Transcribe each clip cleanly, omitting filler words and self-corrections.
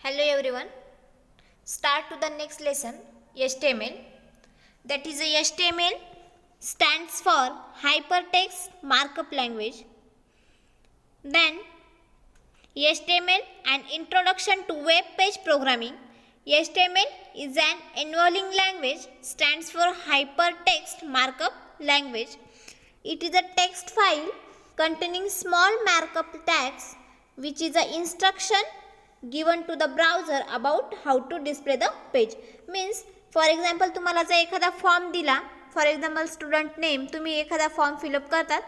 Hello everyone. Start to the next lesson HTML. That is HTML stands for Hypertext Markup Language. Then HTML an introduction to web page programming. HTML is an involving language stands for Hypertext Markup Language. It is a text file containing small markup tags which is an instruction given to the browser about how to display the page. Means for example तुम्हाला जर एखादा form दिला, for example student name, तुम्ही एखादा form fill up करतात,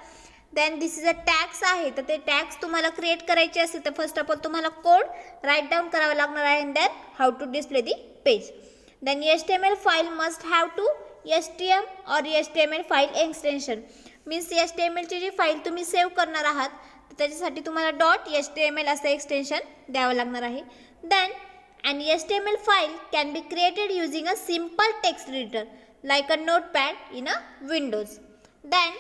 then this is a tags आहे, तर ते टॅग्स तुम्हाला क्रिएट करायचे असेल तर फर्स्ट ऑफ ऑल तुम्हाला कोड राईट डाऊन करावा लागणार आहे and then how to display the page. Then HTML file must have to HTML और HTML file extension. Means HTML ची जी फाईल तुम्ही सेव्ह करणार आहात त्याच्यासाठी तुम्हाला .html असं एक्सटेन्शन द्यावं लागणार आहे. Then an HTML file can be created using a simple text editor like a notepad in a Windows. Then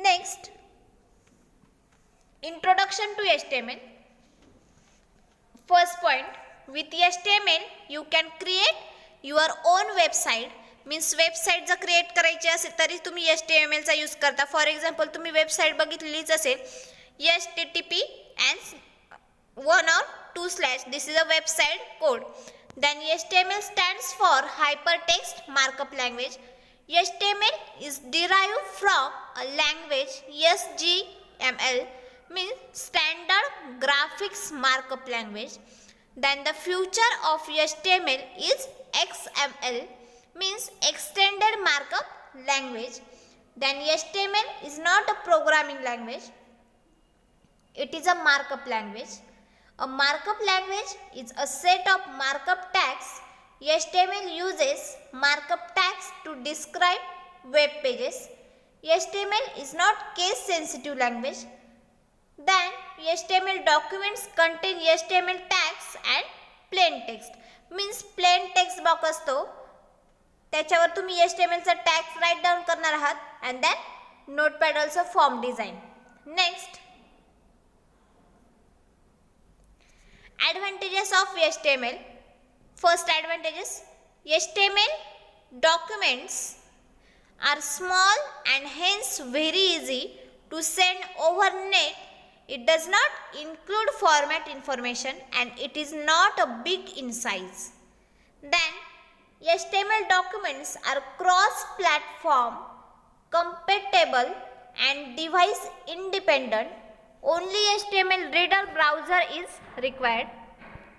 next, introduction to HTML. First point, with HTML you can create your own website. Means website जर create करायची असेल तरी तुम्ही HTML चा use करता. For example तुम्ही website बघितलीच असेल, HTTP and 1 or 2 slash, this is a website code. Then HTML stands for Hypertext Markup Language. HTML is derived from a language SGML, means Standard Graphics Markup Language. Then the future of HTML is XML, means Extended Markup Language. Then HTML is not a programming language. It is a markup language. A markup language is a set of markup tags. HTML uses markup tags to describe web pages. HTML is not case sensitive language. Then HTML documents contain HTML tags and plain text. Means plain text box असतो, त्याच्यावर तुम्ही HTML चा tags right down करणार आहात and then notepad also form design. Next, advantages of HTML. First advantages, HTML documents are small and hence very easy to send over net. It does not include format information and it is not a big in size. Then HTML documents are cross-platform compatible and device independent. Only HTML reader browser is required.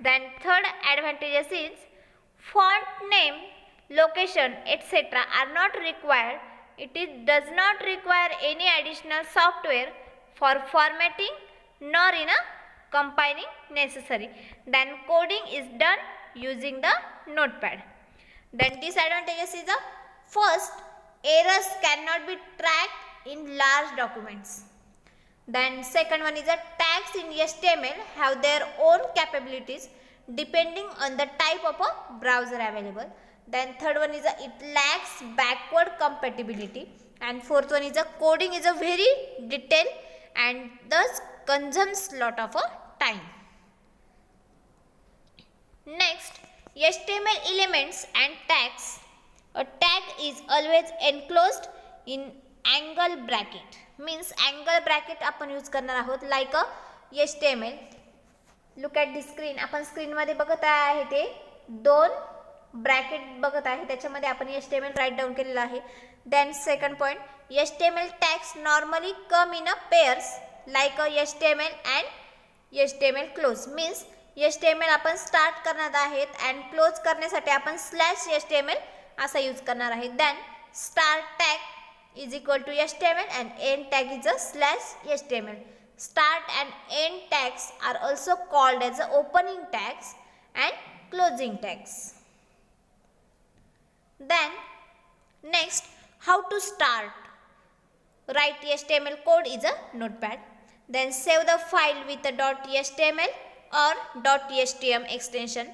Then third advantages is font name, location, etc. are not required. It does not require any additional software for formatting nor in a compiling necessary. Then coding is done using the notepad. Then disadvantages is the first, errors cannot be tracked in large documents. Then second one is that tags in HTML have their own capabilities depending on the type of a browser available. Then third one is that it lacks backward compatibility. And fourth one is that coding is a very detailed and thus consumes lot of a time. Next, HTML elements and tags. A tag is always enclosed in angle bracket. Means angle bracket आपण use करणार आहोत like a HTML. Look at the screen. आपण स्क्रीनमध्ये बघत आहे ते दोन bracket बघत आहे, त्याच्यामध्ये आपण HTML राईट डाऊन केलेलं आहे. Then second point, HTML tags normally come in a pairs like a HTML and HTML close. Means HTML आपण स्टार्ट करणार आहेत अँड क्लोज करण्यासाठी आपण /HTML असा यूज करणार आहे. Then start tag is equal to HTML and end tag is a /HTML. Start and end tags are also called as opening tags and closing tags. Then next, how to start. Write HTML code is a notepad. Then save the file with a .html or .htm extension.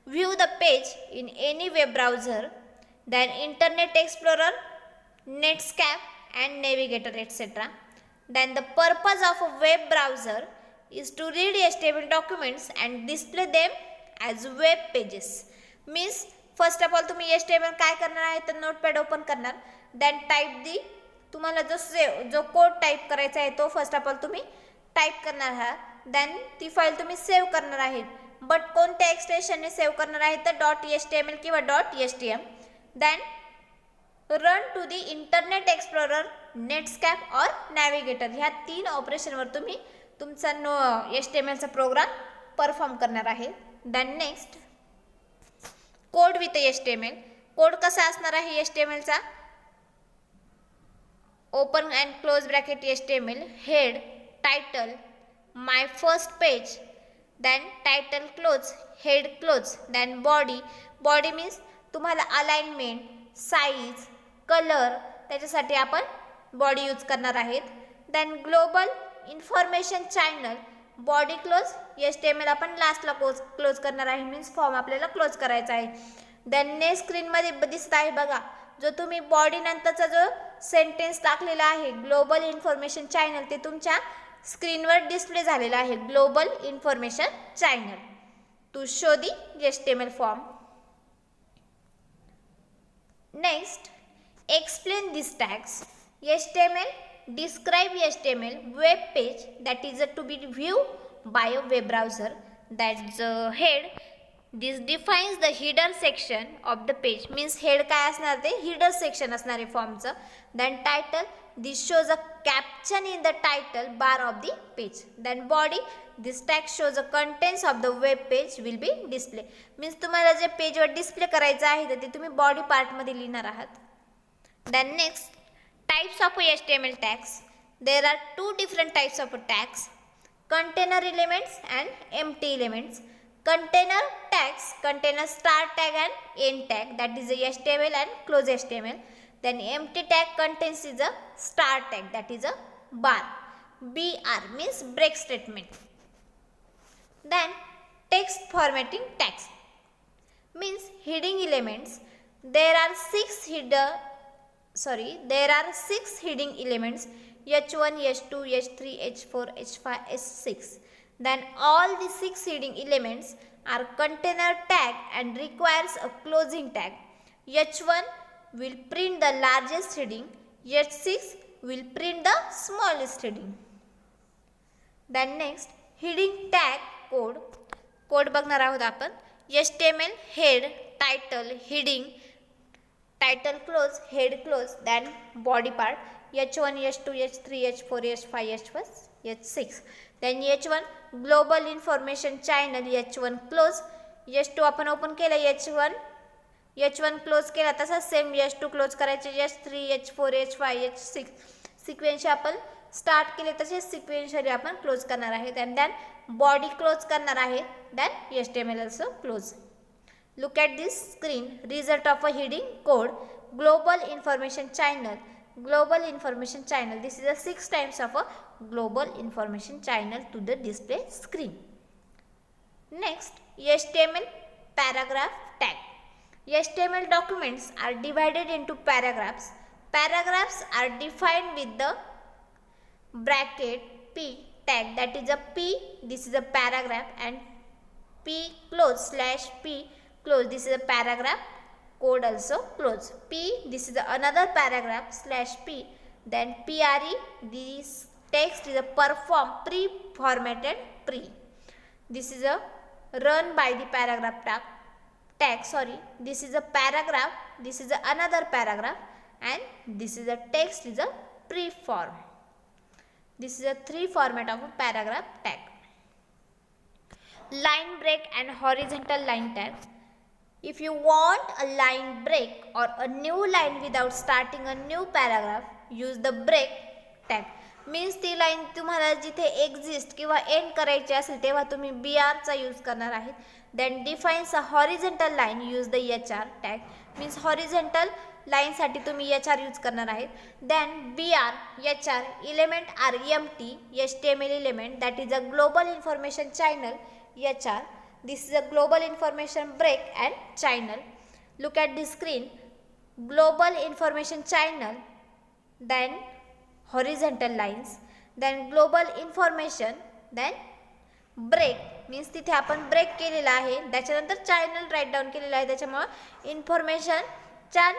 View the page in any web browser. Then Internet Explorer, Netscape and Navigator, etc. Then the purpose of a web browser is to read HTML documents and display them as web pages. Means first of all तुम्ही HTML काय करणार आहे तर notepad open करणार, then type दी तुम्हाला जो code type करायचा आहे तो फर्स्ट ऑफ ऑल तुम्ही टाईप करणार आहात, देन ती फाईल तुम्ही सेव्ह करणार आहेत. बट कोणत्या एक्सटेन्शनने सेव्ह करणार आहे तर .html किंवा .htm. Then run to the Internet Explorer, Netscape or Navigator. ह्या 3 ऑपरेशनवर तुम्ही तुमचा HTMLचा प्रोग्राम परफॉर्म करणार आहे. Then next code with HTML. कोड कसा असणार आहे HTMLचा? Open and close bracket HTML, head, title, my first page, then title close, head close, then body. Body means तुम्हाला अलाइनमेंट, साईज, कलर त्याच्यासाठी आपण बॉडी यूज करणार आहेत. Then global information channel, body close, HTML आपण लास्टला close करणार आहे, means form आपल्याला क्लोज करायचा आहे. देन नेक्स्ट स्क्रीनमध्ये दिसत आहे बघा, जो तुम्ही बॉडी नंतरचा जो सेंटेन्स टाकलेला आहे ग्लोबल इन्फॉर्मेशन चॅनल, ते तुमच्या स्क्रीनवर डिस्प्ले झालेला आहे. Global information channel to show the HTML form. Next explain these tags. HTML describe HTML web page that is to be viewed by a web browser. That's the head. This defines the header section of the page. Means head काय असणार ते header section असणार आहे फॉर्मचं. Then title. This shows a caption in the title bar of the page. Then body. This tag shows the contents of the web page will be display. Means तुम्हाला जे पेजवर display करायचं आहे ते तुम्ही body पार्टमध्ये लिहिणार आहात. Then next, types of HTML tags. There are 2 different types of tags, container elements and empty elements. Container tags contain a start tag and end tag, that is a HTML and close HTML. Then empty tag contains is a start tag, that is a bar. BR means break statement. Then text formatting tags means heading elements. There are 6 heading elements, H1, H2, H3, H4, H5, H6. Then all the 6 heading elements are container tag and requires a closing tag. H1 will print the largest heading, H6 will print the smallest heading. Then next heading tag code बघणार आहोत आपण. HTML head, title, heading, title close, head close, then body part, H1, H2, H3, H4, H5, H6. Then H1 global information channel, H1 close, H2 आपण open केलं, H1 close केला, तसाच same H2 close करायचे, H3, H4, H5, H6 sequence आपण start केले तसेच सिक्वेन्शियली आपण close करणार आहे. अँड देन बॉडी क्लोज करणार आहे, then HTML also close. Look at this screen, result of a heading code, global information channel. Global information channel, this is a 6 times of a global information channel to the display screen. Next, HTML paragraph tag. HTML documents are divided into paragraphs. Paragraphs are defined with the bracket P tag, that is a P, this is a paragraph, and P close slash P close, this is a paragraph code also close. P, this is another paragraph slash P, then PRE, this text is a pre-formatted pre. This is a run by the paragraph tag, sorry, this is a paragraph, this is another paragraph, and this is a text is a pre-form. This is a 3 format of a paragraph tag. Line break and horizontal line tag. If you want a line break or a new line without starting a new paragraph, use the break tag. Means ती line तुम्हाला जिथे exist किंवा and करायची असेल तेव्हा तुम्ही BR चा use करणार आहेत. Then defines a horizontal line, use the HR tag. Means horizontal लाईनसाठी तुम्ही HR यूज करणार आहेत. Then BR HR element are empty HTML element, that is a global information channel HR. This is a global information break and channel. Look at the screen. Global information channel, then horizontal lines, then global information, then break means तिथे आपण break केलेला आहे, त्याच्यानंतर channel right down केलेला आहे, त्याच्यामुळं इन्फॉर्मेशनच्या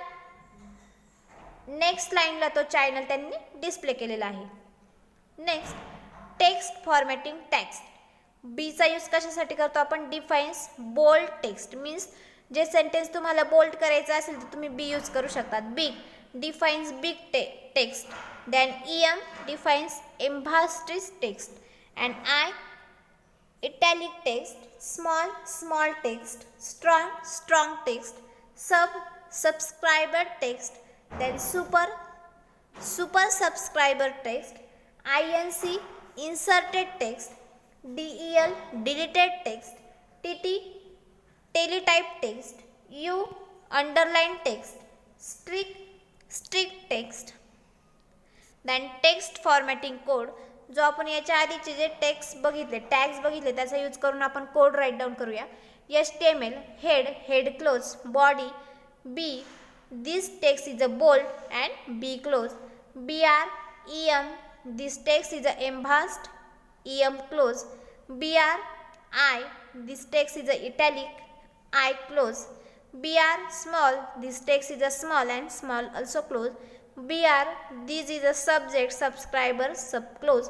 next लाईनला तो चॅनल त्यांनी डिस्प्ले केलेला आहे. Next text formatting text. बीचा यूज कशासाठी करतो आपण? Defines bold text. मीन्स जे सेंटेन्स तुम्हाला बोल्ड करायचं असेल तर तुम्ही बी यूज करू शकतात. Big defines big text, then em defines embossed text, and I italic text, small text, strong text, subscriber text, then super subscriber text, inc inserted text, del deleted text, tt teletype text, u underline text, strict text. then text formatting code. जो आपण याच्या आधीचे जे text बघितले, tags बघितले, त्याचा use करून आपण code write down करूया. HTML head close, body B, this text is a bold and B close. BR EM this text is a embossed, EM close. BR I this text is a italic, I close. BR small this text is a small and small also close. BR this is a subject subscriber sub close,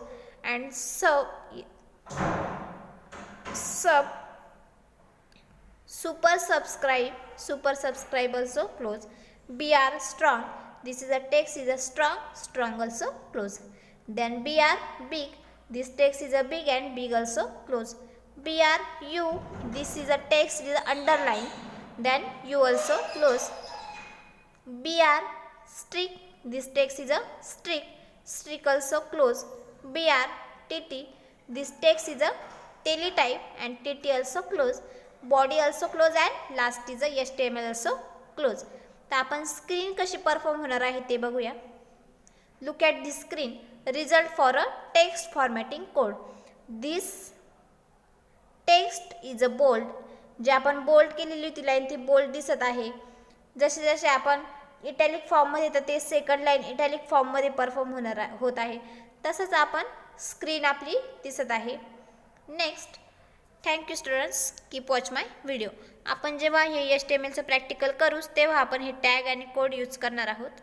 and sub super subscribe also close. BR strong this is a text is a strong also close. Then BR big this text is a big and big also close. BR U this is a text is a underline, then you also close. BR strict this text is a strict also close. BR TT this text is a teletype and TT also close. Body also close and last is a HTML also close. तर आपण screen कशी perform होणार आहे ते बघूया. Look at this screen. Result for a text formatting code. This text is a bold. जे आपण bold केलेली होती लाईन ती बोल्ड दिसत आहे. जसे जसे आपण इटॅलिक फॉर्ममध्ये तर ते सेकंड लाईन इटॅलिक फॉर्ममध्ये परफॉर्म होत आहे. तसंच आपण स्क्रीन आपली दिसत आहे. Next thank you students, keep watch my video. आपण जेव्हा हे HTMLचं प्रॅक्टिकल करूच तेव्हा आपण हे टॅग आणि कोड यूज करणार आहोत.